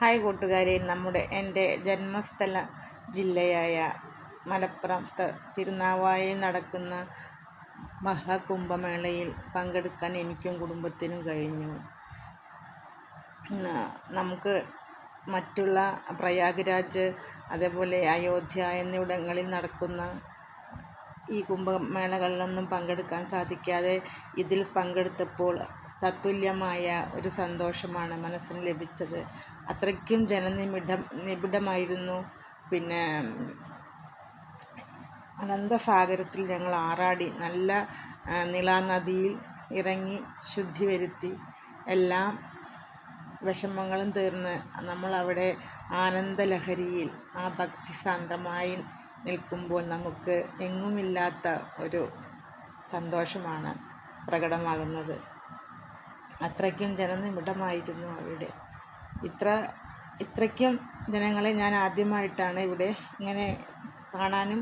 Hi കൂട്ടുകാരെ, എൻ്റെ ജന്മസ്ഥല ജില്ലയായ മലപ്പുറത്ത് തിരുനാവായയിൽ നടക്കുന്ന മഹാകുംഭമേളയിൽ പങ്കെടുക്കാൻ എനിക്കും കുടുംബത്തിനും കഴിഞ്ഞു. നമുക്ക് മറ്റുള്ള പ്രയാഗ്രാജ്, അതേപോലെ അയോധ്യ എന്നിവിടങ്ങളിൽ നടക്കുന്ന ഈ കുംഭമേളകളിലൊന്നും പങ്കെടുക്കാൻ സാധിക്കാതെ ഇതിൽ പങ്കെടുത്തപ്പോൾ തത്തുല്യമായ ഒരു സന്തോഷമാണ് മനസ്സിന് ലഭിച്ചത്. അത്രയ്ക്കും നിബിഡമായിരുന്നു. പിന്നെ അനന്തസാഗരത്തിൽ ഞങ്ങൾ ആറാടി, നല്ല നിളാനദിയിൽ ഇറങ്ങി ശുദ്ധി വരുത്തി എല്ലാം വിഷമങ്ങളും തീർന്ന് നമ്മളവിടെ ആനന്ദലഹരിയിൽ ആ ഭക്തിസാന്ദ്രമായി നിൽക്കുമ്പോൾ നമുക്ക് എങ്ങുമില്ലാത്ത ഒരു സന്തോഷമാണ് പ്രകടമാകുന്നത്. അത്രയ്ക്കും ജനനിബിഡമായിരുന്നു അവിടെ. ഇത്രയ്ക്കും ജനങ്ങളെ ഞാൻ ആദ്യമായിട്ടാണ് ഇവിടെ ഇങ്ങനെ കാണാനും